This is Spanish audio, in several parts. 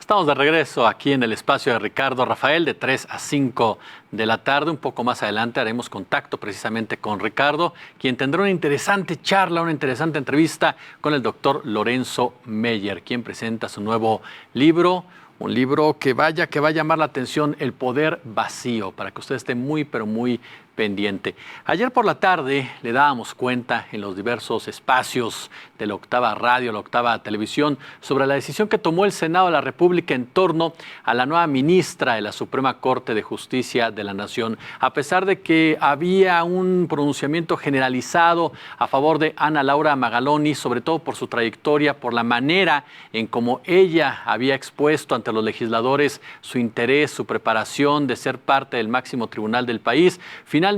Estamos de regreso aquí en el espacio de Ricardo Rafael de 3 a 5 de la tarde. Un poco más adelante haremos contacto precisamente con Ricardo, quien tendrá una interesante charla, una interesante entrevista con el doctor Lorenzo Meyer, quien presenta su nuevo libro. Un libro que va a llamar la atención, El poder vacío, para que usted esté muy, pero muy pendiente. Ayer por la tarde le dábamos cuenta en los diversos espacios de la Octava Radio, la Octava Televisión, sobre la decisión que tomó el Senado de la República en torno a la nueva ministra de la Suprema Corte de Justicia de la Nación. A pesar de que había un pronunciamiento generalizado a favor de Ana Laura Magaloni, sobre todo por su trayectoria, por la manera en cómo ella había expuesto ante los legisladores su interés, su preparación de ser parte del máximo tribunal del país, finalmente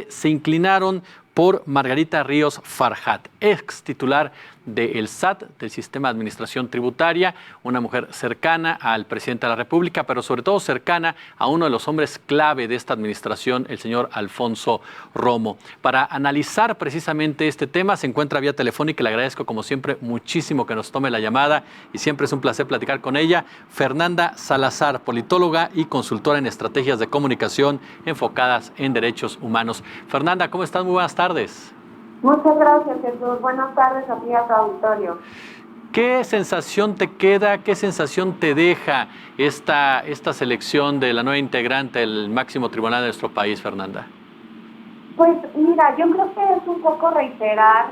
se inclinaron por Margarita Ríos Farjat, ex titular del SAT, del Sistema de Administración Tributaria, una mujer cercana al presidente de la República, pero sobre todo cercana a uno de los hombres clave de esta administración, el señor Alfonso Romo. Para analizar precisamente este tema se encuentra vía telefónica y le agradezco como siempre muchísimo que nos tome la llamada y siempre es un placer platicar con ella, Fernanda Salazar, politóloga y consultora en estrategias de comunicación enfocadas en derechos humanos. Fernanda, ¿cómo estás? Muy buenas tardes. Muchas gracias, Jesús. Buenas tardes a ti y a tu auditorio. ¿Qué sensación te queda, qué sensación te deja esta selección de la nueva integrante del máximo tribunal de nuestro país, Fernanda? Pues mira, yo creo que es un poco reiterar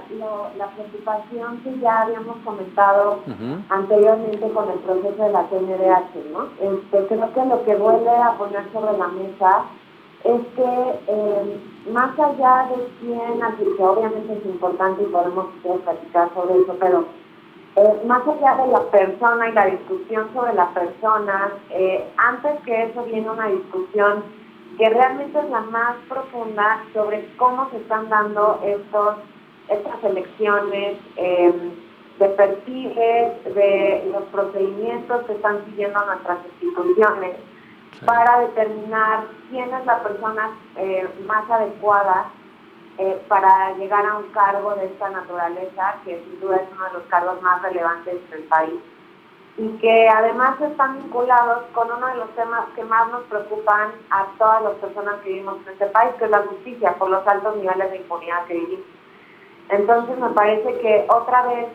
la preocupación que ya habíamos comentado anteriormente con el proceso de la CNDH, ¿no? Creo que lo que vuelve a poner sobre la mesa es que más allá de quién, así que obviamente es importante y podemos platicar sobre eso, pero más allá de la persona y la discusión sobre la persona, antes que eso viene una discusión que realmente es la más profunda sobre cómo se están dando estas elecciones, de perfiles, de los procedimientos que están siguiendo nuestras instituciones, para determinar quién es la persona más adecuada para llegar a un cargo de esta naturaleza, que sin duda es uno de los cargos más relevantes del país, y que además están vinculados con uno de los temas que más nos preocupan a todas las personas que vivimos en este país, que es la justicia, por los altos niveles de impunidad que vivimos. Entonces me parece que otra vez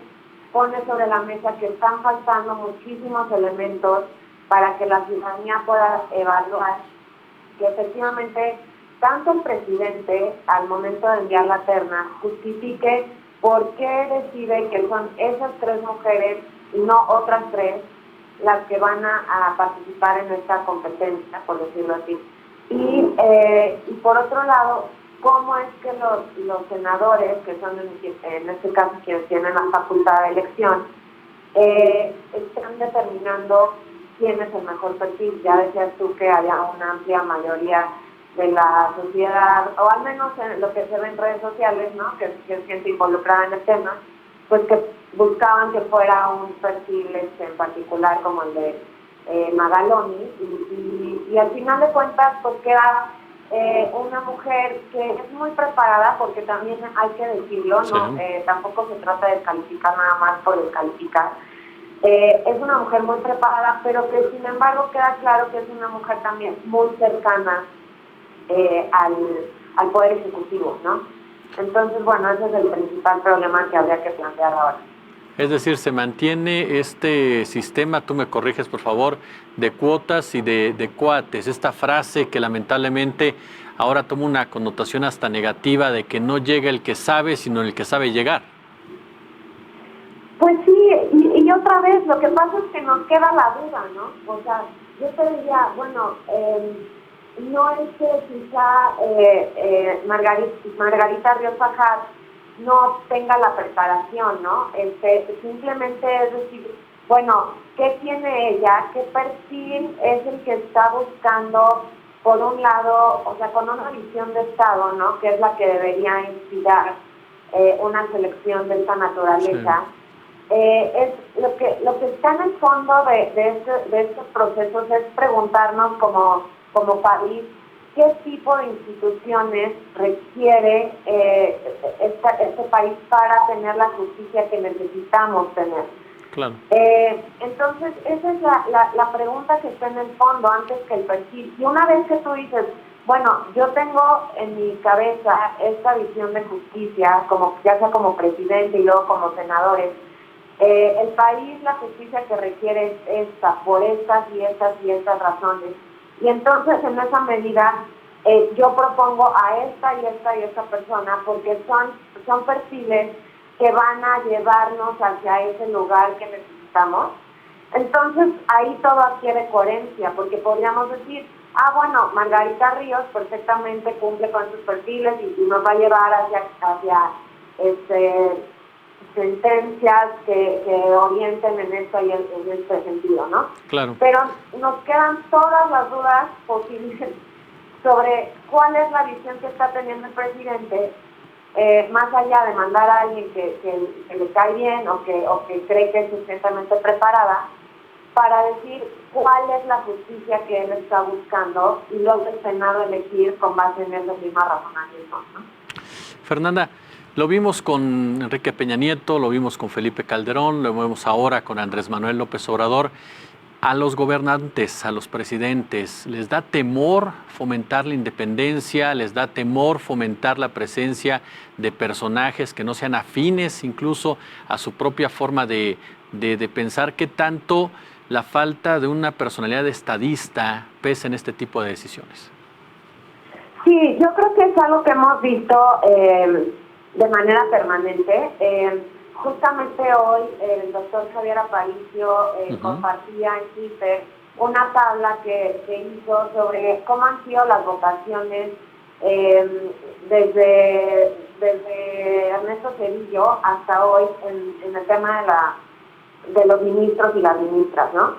pone sobre la mesa que están faltando muchísimos elementos para que la ciudadanía pueda evaluar que efectivamente tanto el presidente, al momento de enviar la terna, justifique por qué decide que son esas 3 mujeres y no otras 3 las que van a participar en esta competencia, por decirlo así. Y por otro lado, cómo es que los senadores, que son en este caso quienes tienen la facultad de elección, están determinando quién es el mejor perfil. Ya decías tú que había una amplia mayoría de la sociedad, o al menos en lo que se ve en redes sociales, ¿no? que es gente involucrada en el tema, pues que buscaban que fuera un perfil en particular como el de Magaloni, y al final de cuentas pues queda una mujer que es muy preparada, porque también hay que decirlo, sí. ¿No? Tampoco se trata de descalificar nada más por descalificar. Es una mujer muy preparada, pero que sin embargo queda claro que es una mujer también muy cercana al Poder Ejecutivo, ¿no? Entonces, bueno, ese es el principal problema que habría que plantear ahora. Es decir, se mantiene este sistema, tú me corriges por favor, de cuotas y de cuates. Esta frase que lamentablemente ahora toma una connotación hasta negativa de que no llega el que sabe, sino el que sabe llegar. Pues sí, y otra vez, lo que pasa es que nos queda la duda, ¿no? O sea, yo te diría, bueno, no es que quizá Margarita Ríos Farjat no tenga la preparación, ¿no? Simplemente es decir, bueno, ¿qué tiene ella? ¿Qué perfil es el que está buscando, por un lado, o sea, con una visión de Estado, ¿no? Que es la que debería inspirar una selección de esta naturaleza. Sí. Es lo que está en el fondo de estos procesos es preguntarnos como país qué tipo de instituciones requiere este país para tener la justicia que necesitamos tener. Claro. Entonces, esa es la pregunta que está en el fondo antes que el perfil. Y una vez que tú dices, bueno, yo tengo en mi cabeza esta visión de justicia, como ya sea como presidente y luego como senadores, el país, la justicia que requiere es esta, por estas y estas y estas razones. Y entonces, en esa medida, yo propongo a esta y esta y esta persona porque son perfiles que van a llevarnos hacia ese lugar que necesitamos. Entonces, ahí todo adquiere coherencia, porque podríamos decir, bueno, Margarita Ríos perfectamente cumple con sus perfiles y nos va a llevar hacia sentencias que orienten en esto y en este sentido, ¿no? Claro. Pero nos quedan todas las dudas posibles sobre cuál es la visión que está teniendo el presidente, más allá de mandar a alguien que le cae bien o que cree que es suficientemente preparada, para decir cuál es la justicia que él está buscando y luego el Senado elegir con base en esos mismos razonamientos, ¿no? Fernanda, lo vimos con Enrique Peña Nieto, lo vimos con Felipe Calderón, lo vemos ahora con Andrés Manuel López Obrador. A los gobernantes, a los presidentes, ¿les da temor fomentar la independencia? ¿Les da temor fomentar la presencia de personajes que no sean afines incluso a su propia forma de pensar? ¿Qué tanto la falta de una personalidad estadista pesa en este tipo de decisiones? Sí, yo creo que es algo que hemos visto de manera permanente. Justamente hoy el doctor Javier Aparicio compartía en Twitter una tabla que hizo sobre cómo han sido las votaciones desde Ernesto Zedillo hasta hoy en el tema de los ministros y las ministras, ¿no?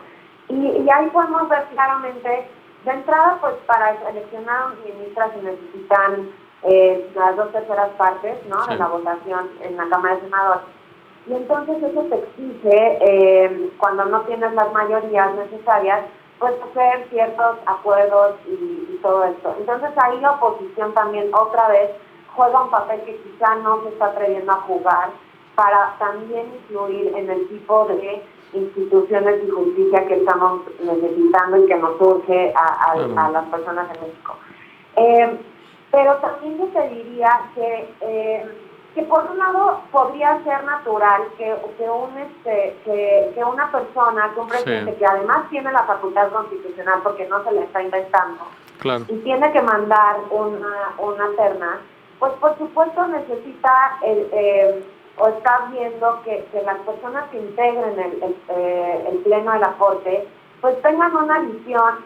Y ahí podemos ver claramente, de entrada, pues para seleccionar ministras se necesitan las 2/3 partes, ¿no? Sí. De la votación en la Cámara de Senadores. Y entonces eso te exige, cuando no tienes las mayorías necesarias, pues hacer ciertos acuerdos y todo esto. Entonces ahí la oposición también otra vez juega un papel que quizá no se está atreviendo a jugar para también influir en el tipo de instituciones y justicia que estamos necesitando y que nos surge a las personas en México. Pero también yo te diría que por un lado podría ser natural que una persona, que un presidente que además tiene la facultad constitucional porque no se le está inventando, claro, y tiene que mandar una terna, pues por supuesto necesita o está viendo que las personas que integren el pleno de la Corte pues tengan una visión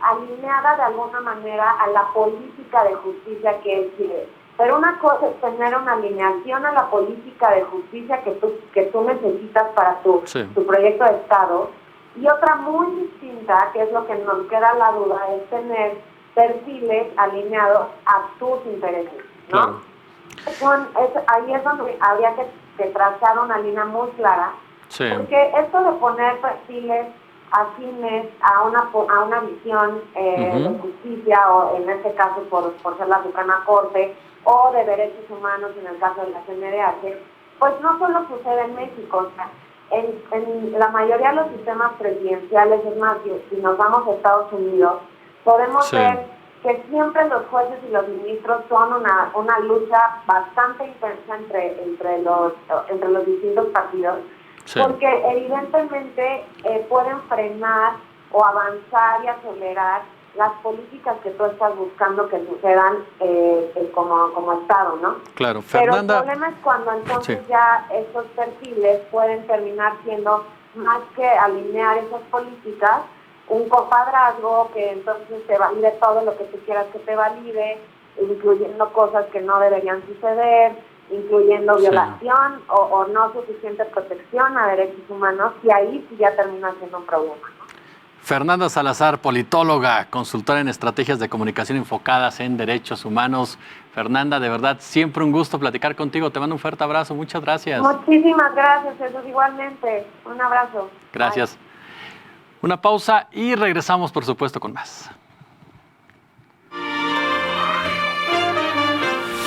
alineada de alguna manera a la política de justicia que él quiere. Pero una cosa es tener una alineación a la política de justicia que tú necesitas para tu proyecto de Estado, y otra muy distinta, que es lo que nos queda la duda, es tener perfiles alineados a tus intereses, ¿no? Claro. Ahí es donde habría que trazar una línea muy clara, porque esto de poner perfiles afines a una visión de justicia, o en este caso por ser la Suprema Corte, o de derechos humanos en el caso de la CNDH, pues no solo sucede en México. O sea, en la mayoría de los sistemas presidenciales, es más, si nos vamos a Estados Unidos, podemos ver que siempre los jueces y los ministros son una lucha bastante intensa entre los distintos partidos, porque evidentemente pueden frenar o avanzar y acelerar las políticas que tú estás buscando que sucedan como Estado, ¿no? Claro, Fernanda. Pero el problema es cuando entonces ya estos perfiles pueden terminar siendo, más que alinear esas políticas, un compadrazgo que entonces te valide todo lo que tú quieras que te valide, incluyendo cosas que no deberían suceder, incluyendo violación o no suficiente protección a derechos humanos, y ahí sí ya termina siendo un problema, ¿no? Fernanda Salazar, politóloga, consultora en estrategias de comunicación enfocadas en derechos humanos. Fernanda, de verdad, siempre un gusto platicar contigo. Te mando un fuerte abrazo. Muchas gracias. Muchísimas gracias, Jesús. Igualmente. Un abrazo. Gracias. Bye. Una pausa y regresamos, por supuesto, con más.